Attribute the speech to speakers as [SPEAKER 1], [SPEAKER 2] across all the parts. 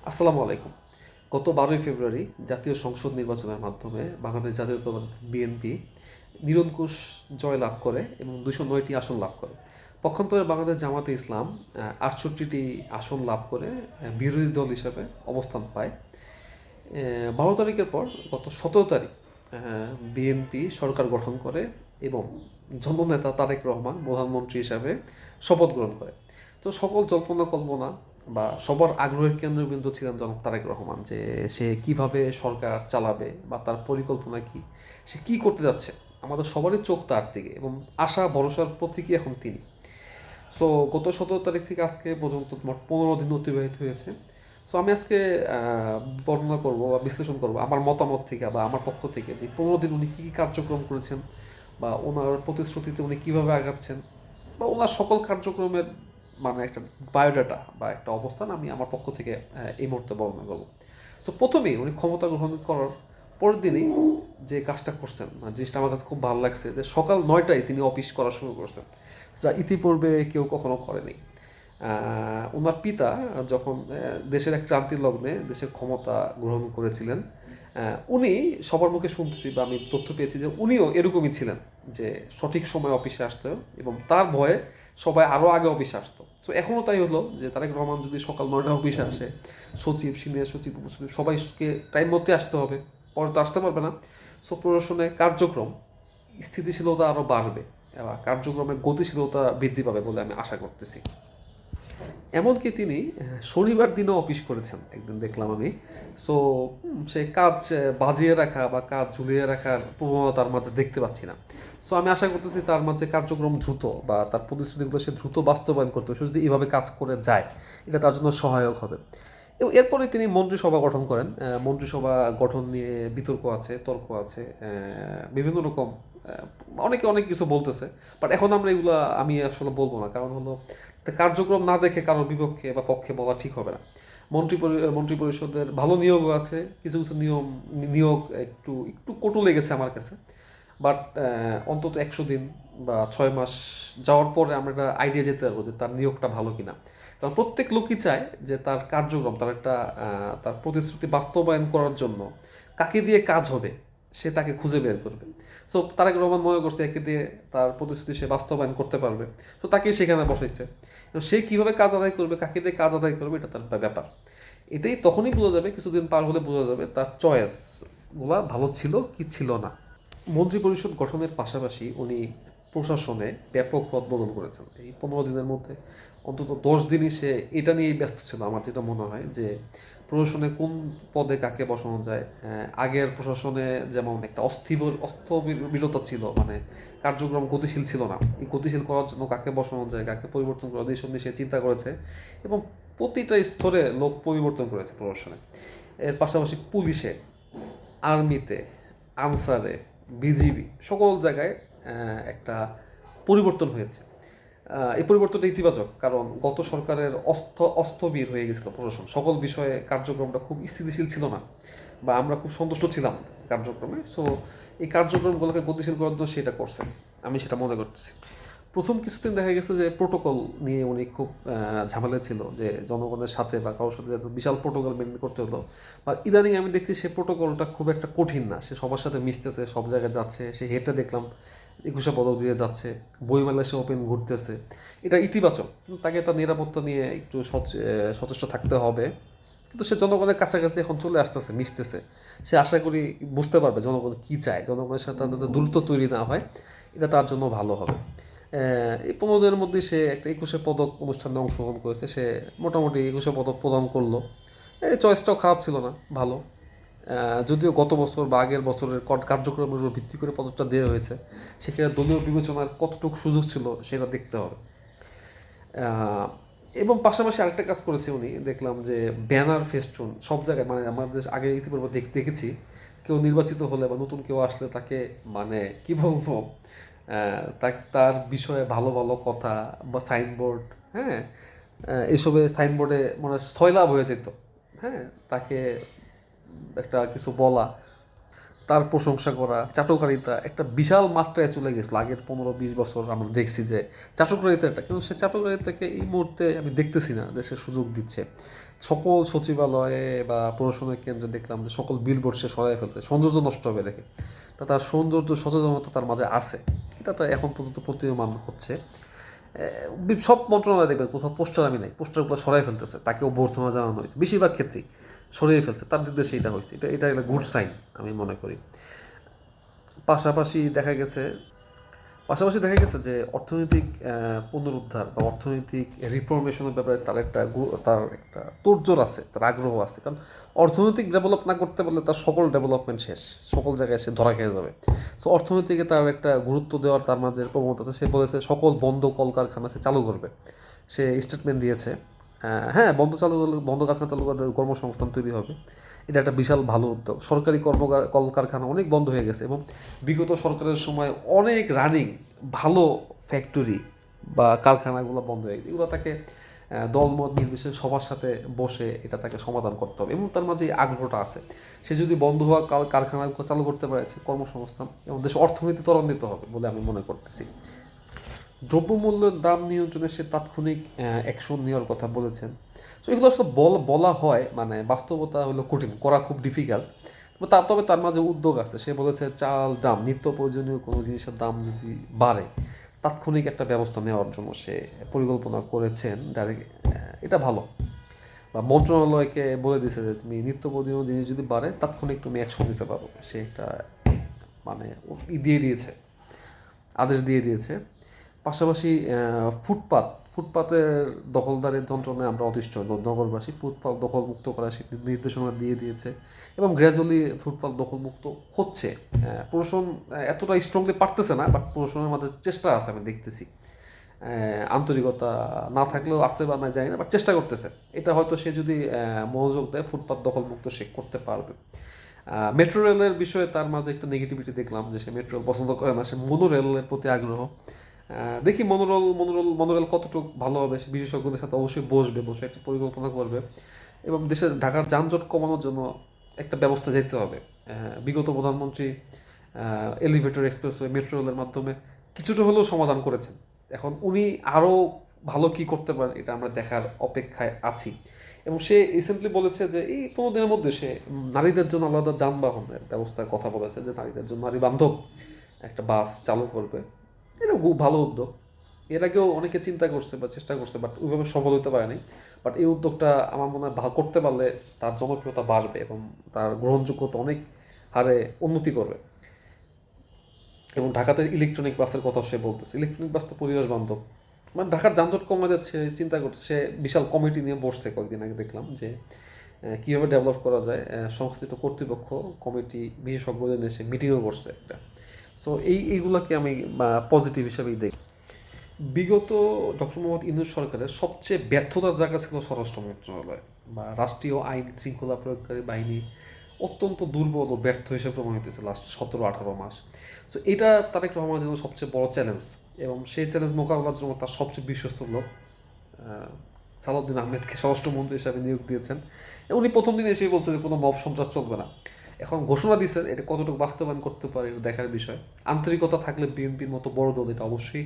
[SPEAKER 1] আসসালামু আলাইকুম। গত 12ই ফেব্রুয়ারি জাতীয় সংসদ নির্বাচনের মাধ্যমে বাংলাদেশ জাতীয়তাবাদী বিএনপি নিরঙ্কুশ জয়লাভ করে এবং 209টি আসন লাভ করে। পক্ষান্তরে বাংলাদেশ জামাতে ইসলাম 68টি আসন লাভ করে বিরোধী দল হিসেবে অবস্থান পায়। 12 তারিখের পর গত 17 তারিখ বিএনপি সরকার গঠন করে এবং জননেতা তারেক রহমান প্রধানমন্ত্রী হিসাবে শপথ গ্রহণ করে। তো সকল জল্পনা কল্পনা বা সবার আগ্রহের কেন্দ্রবিন্দু ছিলেন জনাব তারেক রহমান, যে সে কিভাবে সরকার চালাবে বা তার পরিকল্পনা কি, সে কি করতে যাচ্ছে। আমাদের সবারই চোখ তার দিকে এবং আশা ভরসার প্রতীকী এখন তিনি। সো গত 17 তারিখ থেকে আজকে পর্যন্ত মোট 15 দিন অতিবাহিত হয়েছে। সো আমি আজকে বর্ণনা করব বা বিশ্লেষণ করব আমার মতামত থেকে বা আমার পক্ষ থেকে, যে 15 দিন উনি কী কী কার্যক্রম করেছেন বা ওনার প্রতিশ্রুতিতে উনি কীভাবে আগাচ্ছেন বা ওনার সকল কার্যক্রমের মানে একটা বায়োডাটা বা একটা অবস্থান আমি আমার পক্ষ থেকে এই মুহূর্তে বর্ণনা করব। তো প্রথমেই উনি ক্ষমতা গ্রহণ করার পরের দিনই যে কাজটা করছেন, জিনিসটা আমার কাছে খুব ভালো লাগছে, যে সকাল 9টায় তিনি অফিস করা শুরু করছেন, যা ইতিপূর্বে কেউ কখনো করেনি। ওনার পিতা যখন দেশের এক ক্রান্তির লগ্নে দেশের ক্ষমতা গ্রহণ করেছিলেন, উনি সবার মুখে শুনছি বা আমি তথ্য পেয়েছি যে উনিও এরকমই ছিলেন, যে সঠিক সময় অফিসে আসতো এবং তার ভয়ে সবাই আরও আগে অফিসে আসতো। তো এখনও তাই হলো, যে তারেক রহমান যদি সকাল 9টায় অফিসে আসে, সচিব, সিনিয়র সচিব, উপসচিব সবাইকে টাইম মধ্যে আসতে হবে, পরে তো আসতে পারবে না। সো প্রশাসনে কার্যক্রম স্থিতিশীলতা আরও বাড়বে এবং কার্যক্রমের গতিশীলতা বৃদ্ধি পাবে বলে আমি আশা করতেছি। এমনকি তিনি শনিবার দিনও অফিস করেছেন, একদিন দেখলাম আমি। সো সে কাজ বাজিয়ে রাখা বা কাজ ঝুলিয়ে রাখার প্রবণতা তার মাঝে দেখতে পাচ্ছি না। সো আমি আশা করতেছি তার মাঝে কার্যক্রম দ্রুত বা তার প্রতিশ্রুতিগুলো সে দ্রুত বাস্তবায়ন করতে হবে। সে যদি এইভাবে কাজ করে যায়, এটা তার জন্য সহায়ক হবে। এবং এরপরে তিনি মন্ত্রিসভা গঠন করেন। মন্ত্রিসভা গঠন নিয়ে বিতর্ক আছে, তর্ক আছে, বিভিন্ন রকম অনেকে অনেক কিছু বলতেছে। বাট এখন আমরা এগুলো আমি আসলে বলবো না, কারণ হলো কার্যক্রম না দেখে কারোর বিপক্ষে বা পক্ষে বলা ঠিক হবে না। মন্ত্রী পরিষদের ভালো নিয়োগও আছে, কিছু কিছু নিয়োগ একটু একটু কটু লেগেছে আমার কাছে। বাট অন্তত 100 দিন বা 6 মাস যাওয়ার পরে আমরা একটা আইডিয়া যেতে পারবো যে তার নিয়োগটা ভালো কিনা। কারণ প্রত্যেক লোকই চায় যে তার কার্যক্রম, তার একটা তার প্রতিশ্রুতি বাস্তবায়ন করার জন্য কাকে দিয়ে কাজ হবে সে তাকে খুঁজে বের করবে। সো তারেক রহমান মনে করছে একে দিয়ে তার প্রতিশ্রুতি সে বাস্তবায়ন করতে পারবে, তো তাকেই সেখানে বসাইছে। তো সে কীভাবে কাজ আদায় করবে, কাকে দিয়ে কাজ আদায় করবে, এটা তার ব্যাপার। এটাই তখনই বোঝা যাবে, কিছুদিন পার হলে বোঝা যাবে তার চয়েসগুলা ভালো ছিল কি ছিল না। মন্ত্রিপরিষদ গঠনের পাশাপাশি উনি প্রশাসনে ব্যাপক রদবদল করেছেন। এই 15 দিনের মধ্যে অন্তত 10 দিনই সে এটা নিয়েই ব্যস্ত ছিল। আমার যেটা মনে হয় যে প্রশাসনে কোন পদে কাকে বসানো যায়। আগের প্রশাসনে যেমন একটা অস্থবিরতা ছিল, মানে কার্যক্রম গতিশীল ছিল না, এই গতিশীল করার জন্য কাকে বসানো যায়, কাকে পরিবর্তন করা যায়, এইসব নিয়ে সে চিন্তা করেছে এবং প্রতিটা স্তরে লোক পরিবর্তন করেছে প্রশাসনে। এর পাশাপাশি পুলিশে, আর্মিতে, আনসারে, বিজিবি সকল জায়গায় একটা পরিবর্তন হয়েছে। এই পরিবর্তনটা ইতিবাচক, কারণ গত সরকারের অস্থবির হয়ে গেছিল প্রশাসন, সকল বিষয়ে কার্যক্রমটা খুব স্থিতিশীল ছিল না বা আমরা খুব সন্তুষ্ট ছিলাম কার্যক্রমে। সো এই কার্যক্রমগুলোকে গতিশীল করার জন্য সেটা করছে, আমি সেটা মনে করতেছি। প্রথম কিছুদিন দেখা গেছে যে প্রোটোকল নিয়ে উনি খুব ঝামেলা ছিল, যে জনগণের সাথে বা কারোর সাথে বিশাল প্রোটোকল মেনটেন করতে হলো। বা ইদানিং আমি দেখছি সে প্রোটোকলটা খুব একটা কঠিন না, সে সবার সাথে মিশতেছে, সব জায়গায় যাচ্ছে, সে হেঁটে দেখলাম 21শে পদক দিয়ে যাচ্ছে, বইমেলায় সে ওপেন ঘুরতেছে, এটা ইতিবাচক। কিন্তু তাকে তার নিরাপত্তা নিয়ে একটু সচেষ্ট থাকতে হবে। কিন্তু সে জনগণের কাছাকাছি এখন চলে আসতেছে, মিশতেছে, সে আশা করি বুঝতে পারবে জনগণ কী চায়, জনগণের সাথে যাতে দূরত্ব তৈরি না হয়, এটা তার জন্য ভালো হবে। এই 15 দিনের মধ্যে সে একটা 21শে পদক অনুষ্ঠানে অংশগ্রহণ করেছে, সে মোটামুটি 21শে পদক প্রদান করলো। এই চয়েসটাও খারাপ ছিল না, ভালো। যদিও গত বছর বা আগের বছরের কার্যক্রমের উপর ভিত্তি করে পদকটা দেওয়া হয়েছে, সেখানে দলীয় বিবেচনার কতটুকু সুযোগ ছিল সেটা দেখতে হবে। এবং পাশাপাশি আরেকটা কাজ করেছে উনি, দেখলাম যে ব্যানার ফেস্টুন সব জায়গায়, মানে আমাদের আগে ইতিপূর্বে দেখেছি কেউ নির্বাচিত হলে বা নতুন কেউ আসলে তাকে মানে কি বলবো, তার বিষয়ে ভালো ভালো কথা বা সাইনবোর্ড, হ্যাঁ, এসবে সাইনবোর্ডে মানে সয়লাভ হয়ে যেত। হ্যাঁ, তাকে একটা কিছু বলা, তার প্রশংসা করা, চাটুকারিতা একটা বিশাল মাত্রায় চলে গেছিলো। আগের 15-20 বছর আমরা দেখছি যে চাটুকারিতাটা, কিন্তু সে চাটুকারিতাকে এই মুহূর্তে আমি দেখতেছি না যে সে সুযোগ দিচ্ছে। সকল সচিবালয়ে বা প্রশাসনিক কেন্দ্রে দেখলাম যে সকল বিলবোর্ড সে সরাই ফেলছে, সৌন্দর্য নষ্ট হবে দেখে। তা তার সৌন্দর্য সচেতনতা তার মাঝে আছে, এটা তো এখন পর্যন্ত প্রতীয়মান হচ্ছে। সব মন্ত্রণালয় দেখবেন কোথাও পোস্টার আমি নাই, পোস্টারগুলো সরাই ফেলতেছে, তাকে অভ্যর্থনা জানানো হয়েছে, বেশিরভাগ ক্ষেত্রেই সরিয়ে ফেলছে, তার নির্দেশে এটা হয়েছে। এটা একটা গুড সাইন আমি মনে করি। পাশাপাশি দেখা গেছে পাশাপাশি দেখা গেছে যে অর্থনৈতিক পুনরুদ্ধার বা অর্থনৈতিক রিফরমেশনের ব্যাপারে তার একটা তোড়জোড় আছে, তার আগ্রহ আছে। কারণ অর্থনৈতিক ডেভেলপ না করতে পারলে তার সকল ডেভেলপমেন্ট শেষ, সকল জায়গায় সে ধরা খেয়ে যাবে। সো অর্থনীতিকে তার একটা গুরুত্ব দেওয়ার তার মাঝে প্রবণতা আছে। সে বলেছে সকল বন্ধ কলকারখানা সে চালু করবে, সে স্টেটমেন্ট দিয়েছে। হ্যাঁ, বন্ধ কারখানা চালু করলে কর্মসংস্থান তৈরি হবে, এটা একটা বিশাল ভালো উদ্যোগ। সরকারি কলকারখানা অনেক বন্ধ হয়ে গেছে, এবং বিগত সরকারের সময় অনেক রানিং ভালো ফ্যাক্টরি বা কারখানাগুলো বন্ধ হয়ে গেছে। এগুলো তাকে দলমত নির্বিশেষে সবার সাথে বসে এটা তাকে সমাধান করতে হবে, এবং তার মাঝে এই আগ্রহটা আছে। সে যদি বন্ধ হওয়া কারখানাগুলো চালু করতে পারে, কর্মসংস্থান এবং দেশের অর্থনীতি ত্বরান্বিত হবে বলে আমি মনে করতেছি। দ্রব্যমূল্যের দাম নিয়ন্ত্রণে সে তাৎক্ষণিক অ্যাকশন নেওয়ার কথা বলেছেন। তো এগুলো আসলে বলা হয়, মানে বাস্তবতা হলো কঠিন, করা খুব ডিফিকাল্ট। তবে তার মাঝে উদ্যোগ আছে। সে বলেছে চাল, দাম, নিত্য প্রয়োজনীয় কোনো জিনিসের দাম যদি বাড়ে, তাৎক্ষণিক একটা ব্যবস্থা নেওয়ার জন্য সে পরিকল্পনা করেছেন ডাইরেক্ট। এটা ভালো। বা মন্ত্রণালয়কে বলে দিয়েছে যে তুমি নিত্য প্রয়োজনীয় জিনিস যদি বাড়ে, তাৎক্ষণিক তুমি অ্যাকশন নিতে পারো। সে একটা মানে দিয়ে দিয়েছে, আদেশ দিয়ে দিয়েছে। পাশাপাশি ফুটপাতের দখলদারের যন্ত্রণায় আমরা অতিষ্ঠ নগরবাসী। ফুটপাত দখলমুক্ত করার নির্দেশনা দিয়ে দিয়েছে, এবং গ্র্যাজুয়ালি ফুটপাত দখলমুক্ত হচ্ছে। প্রশাসন এতটা স্ট্রংলি পারতেছে না, বাট প্রশাসনের মধ্যে চেষ্টা আছে, আমি দেখতেছি। আন্তরিকতা না থাকলেও আছে বা না যায় না, বাট চেষ্টা করতেছে। এটা হয়তো সে যদি মনোযোগ দেয়, ফুটপাত দখলমুক্ত সে করতে পারবে। মেট্রো রেলের বিষয়ে তার মাঝে একটা নেগেটিভিটি দেখলাম, যে সে মেট্রো রেল পছন্দ করে না, সে মনোরেলের প্রতি আগ্রহ। দেখি মনোরেল কতটুকু ভালো হবে। সে বিশেষজ্ঞদের সাথে অবশ্যই বসে একটা পরিকল্পনা করবে, এবং দেশের ঢাকার যানজট কমানোর জন্য একটা ব্যবস্থা যেতে হবে। বিগত প্রধানমন্ত্রী এলিভেটর, এক্সপ্রেসওয়ে, মেট্রো রেলের মাধ্যমে কিছুটা হলেও সমাধান করেছেন। এখন উনি আরও ভালো কি করতে পারেন, এটা আমরা দেখার অপেক্ষায় আছি। এবং সে রিসেন্টলি বলেছে যে এই 15 দিনের মধ্যে সে নারীদের জন্য আলাদা যানবাহনের ব্যবস্থার কথা বলেছে, যে নারীদের জন্য নারী বান্ধব একটা বাস চালু করবে। এটা খুব ভালো উদ্যোগ। এর আগেও অনেকে চিন্তা করছে বা চেষ্টা করছে, বাট ওইভাবে সফল হতে পারেনি। বাট এই উদ্যোগটা আমার মনে হয় ভালো করতে পারলে তার জনপ্রিয়তা বাড়বে, এবং তার গ্রহণযোগ্যতা অনেক হারে উন্নতি করবে। এবং ঢাকাতে ইলেকট্রনিক বাসের কথা সে বলতেছে। ইলেকট্রনিক বাস তো পরিবেশ বান্ধব, মানে ঢাকার যানজট কমে যাচ্ছে, চিন্তা করছে। সে বিশাল কমিটি নিয়ে বসছে, কয়েকদিন আগে দেখলাম যে কীভাবে ডেভেলপ করা যায়। সংশ্লিষ্ট কর্তৃপক্ষ, কমিটি, বিশেষজ্ঞদের নিয়ে সে মিটিংও করছে একটা। সো এইগুলোকে আমি পজিটিভ হিসাবেই দেখি। বিগত ডক্টর মোহাম্মদ ইউনূস সরকারের সবচেয়ে ব্যর্থতার জায়গা ছিল স্বরাষ্ট্র মন্ত্রণালয় বা রাষ্ট্রীয় আইন শৃঙ্খলা প্রয়োগকারী বাহিনী। অত্যন্ত দুর্বল ও ব্যর্থ হিসেবে প্রমাণিত হয়েছে লাস্ট 17-18 মাস। সো এটা তারেক রহমানের জন্য সবচেয়ে বড় চ্যালেঞ্জ, এবং সেই চ্যালেঞ্জ মোকাবেলার জন্য তার সবচেয়ে বিশ্বস্ত লোক সালাউদ্দিন আহমেদকে স্বরাষ্ট্রমন্ত্রী হিসাবে নিয়োগ দিয়েছেন। উনি প্রথম দিন এসেই বলছে যে কোনো মব সন্ত্রাস চলবে না। এখন ঘোষণা দিচ্ছেন, এটা কতটুকু বাস্তবায়ন করতে পারে এটা দেখার বিষয়। আন্তরিকতা থাকলে বিএনপির মতো বড় দল এটা অবশ্যই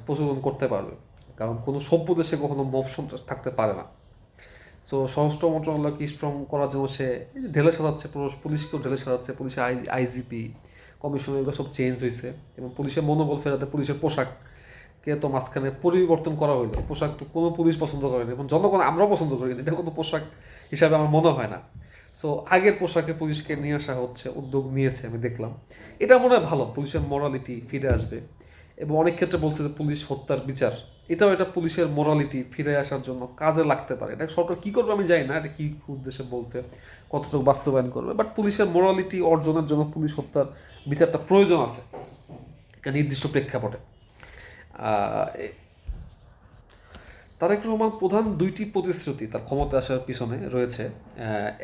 [SPEAKER 1] প্রচলন করতে পারবে, কারণ কোনো সভ্য দেশে কখনো মব সন্ত্রাস থাকতে পারে না। সো স্বরাষ্ট্র মন্ত্রণালয়কে স্ট্রং করার জন্য সে ঢেলে সাজাচ্ছে, পুলিশকেও ঢেলে সাজাচ্ছে। পুলিশের আইজিপি কমিশনার এগুলো সব চেঞ্জ হয়েছে, এবং পুলিশের মনোবল ফেরাতে পুলিশের পোশাককে তো মাঝখানে পরিবর্তন করা হইলো। পোশাক তো কোনো পুলিশ পছন্দ করেনি, এবং জনগণ আমরাও পছন্দ করি, এটা কোনো পোশাক হিসাবে আমার মনে হয় না। সো আগের পোশাকে পুলিশকে নিয়ে আসা হচ্ছে, উদ্যোগ নিয়েছে, আমি দেখলাম। এটা মনে হয় ভালো, পুলিশের মোরালিটি ফিরে আসবে। এবং অনেক ক্ষেত্রে বলছে যে পুলিশ হত্যার বিচার, এটাও এটা পুলিশের মোরালিটি ফিরে আসার জন্য কাজে লাগতে পারে। এটা সরকার কী করবে আমি জানি না, এটা কী উদ্দেশ্যে বলছে, কতটুকু বাস্তবায়ন করবে, বাট পুলিশের মোরালিটি অর্জনের জন্য পুলিশ হত্যার বিচারটা প্রয়োজন আছে একটা নির্দিষ্ট প্রেক্ষাপটে। তারেক রহমান প্রধান দুইটি প্রতিশ্রুতি তার ক্ষমতা আসার পিছনে রয়েছে।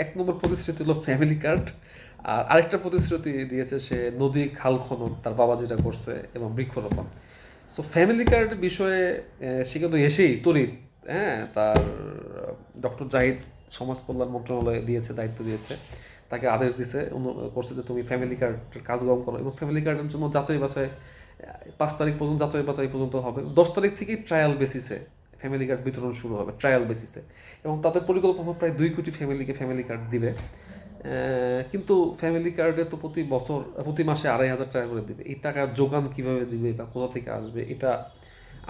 [SPEAKER 1] এক নম্বর প্রতিশ্রুতি হলো ফ্যামিলি কার্ড, আর আরেকটা প্রতিশ্রুতি দিয়েছে সে নদী খাল খনন, তার বাবা যেটা করছে, এবং বৃক্ষরোপণ। সো ফ্যামিলি কার্ডের বিষয়ে সে কিন্তু এসেই তড়িৎ, তার ডক্টর জাহিদ সমাজ কল্যাণ মন্ত্রণালয়ে দিয়েছে, দায়িত্ব দিয়েছে, তাকে আদেশ দিছে, করছে যে তুমি ফ্যামিলি কার্ডের কাজকর্ম করো, এবং ফ্যামিলি কার্ডের জন্য যাচাই বাছাই 5 তারিখ পর্যন্ত যাচাই বাছাই পর্যন্ত হবে। 10 তারিখ থেকেই ট্রায়াল বেসিসে ফ্যামিলি কার্ড বিতরণ শুরু হবে ট্রায়াল বেসিসে, এবং তাদের পরিকল্পনা প্রায় 2 কোটি ফ্যামিলিকে ফ্যামিলি কার্ড দিবে। কিন্তু ফ্যামিলি কার্ডে তো প্রতি মাসে 2,500 টাকা করে দিবে। এই টাকার যোগান কীভাবে দিবে বা কোথা থেকে আসবে এটা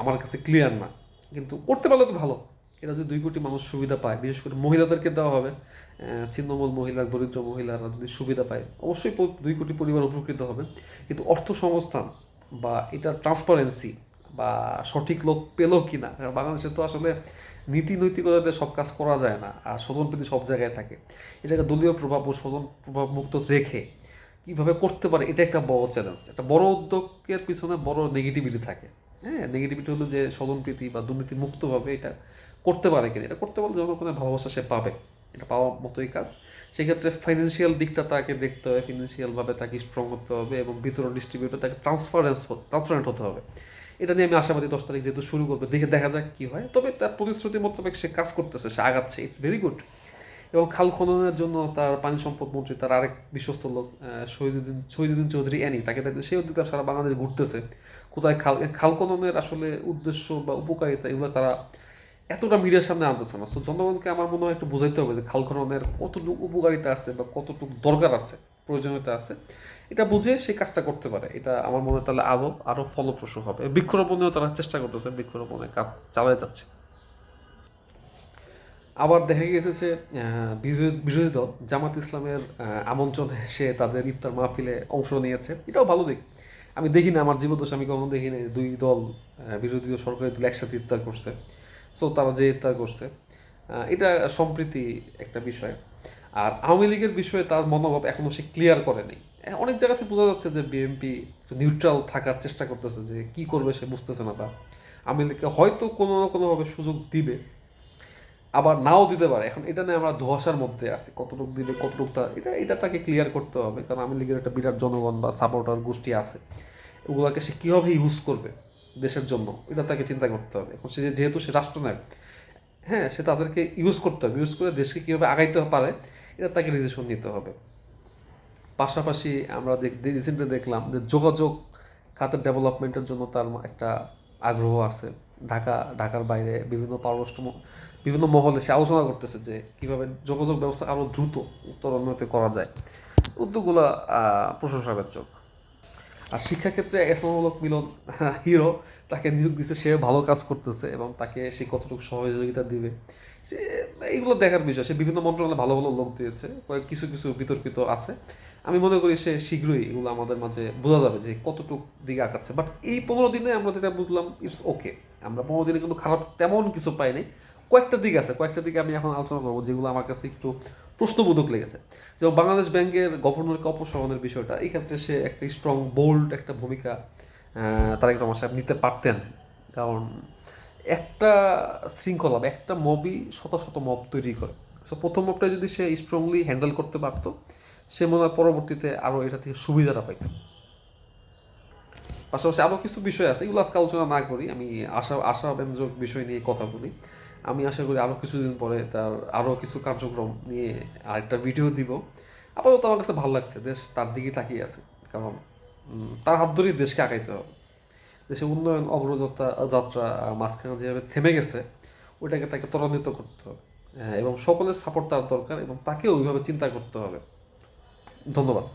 [SPEAKER 1] আমার কাছে ক্লিয়ার না, কিন্তু করতে পারলে তো ভালো। এটা যদি 2 কোটি মানুষ সুবিধা পায়, বিশেষ করে মহিলাদেরকে দেওয়া হবে, ছিন্নমূল মহিলা, দরিদ্র মহিলারা যদি সুবিধা পায় অবশ্যই 2 কোটি পরিবার উপকৃত হবে। কিন্তু অর্থ সংস্থান বা এটা ট্রান্সপারেন্সি বা সঠিক লোক পেলো কি না, কারণ বাংলাদেশে তো আসলে নীতি নৈতিকতাতে সব কাজ করা যায় না, আর স্বজনপ্রীতি সব জায়গায় থাকে। এটাকে দলীয় প্রভাব ও স্বজন প্রভাব মুক্ত রেখে কীভাবে করতে পারে, এটা একটা বড় চ্যালেঞ্জ। একটা বড় উদ্যোগের পিছনে বড় নেগেটিভিটি থাকে। হ্যাঁ, নেগেটিভিটি হলো যে স্বজনপ্রীতি বা দুর্নীতি মুক্তভাবে এটা করতে পারে কিনা। এটা করতে পারলে জনগণের ভালোবাসা সে পাবে, এটা পাওয়ার মতোই কাজ। সেক্ষেত্রে ফাইন্যান্সিয়াল দিকটা তাকে দেখতে হবে, ফিনান্সিয়ালভাবে তাকে স্ট্রং হতে হবে এবং বিতরণ ডিস্ট্রিবিউটর তাকে ট্রান্সপারেন্ট হতে হবে। এটা নিয়ে আমি আশাবাদী 10 তারিখ যেহেতু শুরু করবে, দেখা যাক কী হয়। তবে তার প্রতিশ্রুতি মোতাবেক সে কাজ করতেছে, সে আগাচ্ছে, ইটস ভেরি গুড। এবং খাল খননের জন্য তার পানি সম্পদ মন্ত্রী, তার আরেক বিশ্বস্ত লোক শহীদুদ্দিন চৌধুরী অ্যানি, তাকে সেও তার সারা বাংলাদেশ ঘুরতেছে কোথায় খাল খননের আসলে উদ্দেশ্য বা উপকারিতা এগুলো তারা এতটা মিডিয়ার সামনে আনতেছে না। সো জনগণকে আমার মনে হয় একটু বোঝাইতে হবে যে খাল খননের কতটুকু উপকারিতা আছে বা কতটুকু দরকার আছে, প্রয়োজনীয়তা আছে, এটা বুঝে সে কাজটা করতে পারে। এটা আমার মনে হয় তাহলে আরও ফলপ্রসূ হবে। বৃক্ষরোপণেও তারা চেষ্টা করতেছে, বৃক্ষরোপণের কাজ চালিয়ে যাচ্ছে। আবার দেখা গেছে যে বিরোধী দল জামাত ইসলামের আমন্ত্রণে সে তাদের ইফতার মাহফিলে অংশ নিয়েছে, এটাও ভালো দিক। আমি দেখি না, আমার জীবদ্দশা আমি কখনো দেখি না দুই দল, বিরোধী দল সরকারি দল একসাথে ইফতার করছে। সো তারা যে ইফতার করছে, এটা সম্প্রীতি একটা বিষয়। আর আওয়ামী লীগের বিষয়ে তার মনোভাব এখনও সে ক্লিয়ার করেনি। অনেক জায়গাতে বোঝা যাচ্ছে যে বিএনপি নিউট্রাল থাকার চেষ্টা করতেছে, যে কি করবে সে বুঝতেছে না। তা আওয়ামী লীগকে হয়তো কোনো না কোনোভাবে সুযোগ দিবে, আবার নাও দিতে পারে। এখন এটা নিয়ে আমরা ধোঁয়াশার মধ্যে আছি, কতটুকু দিবে কতটুকু এটা তাকে ক্লিয়ার করতে হবে। কারণ আওয়ামী লীগের একটা বিরাট জনগণ বা সাপোর্টার গোষ্ঠী আছে, ওগুলোকে সে কীভাবে ইউজ করবে দেশের জন্য, এটা তাকে চিন্তা করতে হবে। এখন সে যেহেতু সে রাষ্ট্রনায়ক, হ্যাঁ, সে তাদেরকে ইউজ করতে হবে, ইউজ করে দেশকে কীভাবে আগাইতে পারে এটা তাকে ডিসিশন নিতে হবে। পাশাপাশি আমরা রিসেন্টলি দেখলাম যে যোগাযোগ খাতের ডেভেলপমেন্টের জন্য তার একটা আগ্রহ আছে। ঢাকার বাইরে বিভিন্ন মহলে সে আলোচনা করতেছে যে কীভাবে যোগাযোগ ব্যবস্থা আরও দ্রুত ত্বরান্বিত করা যায়। উদ্যোগগুলো প্রশংসাবাচক। আর শিক্ষাক্ষেত্রে এসমুলক মিলন হিরো, তাকে নিয়োগ দিচ্ছে, সে ভালো কাজ করতেছে এবং তাকে সে কতটুকু সহযোগিতা দিবে সে এইগুলো দেখার বিষয়। সে বিভিন্ন মন্ত্রণালয়ে ভালো ভালো লোক দিয়েছে, কিছু কিছু বিতর্কিত আছে। আমি মনে করি সে শীঘ্রই এগুলো আমাদের মাঝে বোঝা যাবে যে কতটুকু দিকে আগাচ্ছে। বাট এই 15 দিনে আমরা যেটা বুঝলাম, ইটস ওকে। আমরা 15 দিনে কিন্তু খারাপ তেমন কিছু পাইনি। কয়েকটা দিক আছে, কয়েকটা দিকে আমি এখন আলোচনা করবো যেগুলো আমার কাছে একটু প্রশ্নবোধক লেগেছে। যেমন বাংলাদেশ ব্যাংকের গভর্নরকে অপসারণের বিষয়টা, এই ক্ষেত্রে সে একটা স্ট্রং বোল্ড একটা ভূমিকা তারেক রহমান সাহেব নিতে পারতেন। কারণ একটা শৃঙ্খলা বা একটা মবই শত শত মব তৈরি করে। সো প্রথম মবটা যদি সে স্ট্রংলি হ্যান্ডেল করতে পারতো, সে মনে হয় পরবর্তীতে আরও এটা থেকে সুবিধাটা পাইত। পাশাপাশি আরও কিছু বিষয় আছে, এগুলো আজকে আলোচনা না করি। আমি আশাব্যঞ্জক বিষয় নিয়ে কথা বলি। আমি আশা করি আরও কিছুদিন পরে তার আরও কিছু কার্যক্রম নিয়ে আরেকটা ভিডিও দিব। আপাতত আমার কাছে ভালো লাগছে, দেশ তার দিকে তাকিয়ে আছে। কারণ তার হাত ধরেই দেশকে আগাইতে হবে। দেশের উন্নয়ন যাত্রা মাঝখানে যেভাবে থেমে গেছে, ওইটাকে তাকে ত্বরান্বিত করতে হবে। এবং সকলের সাপোর্ট তার দরকার এবং তাকেও ওইভাবে চিন্তা করতে হবে। ধন্যবাদ।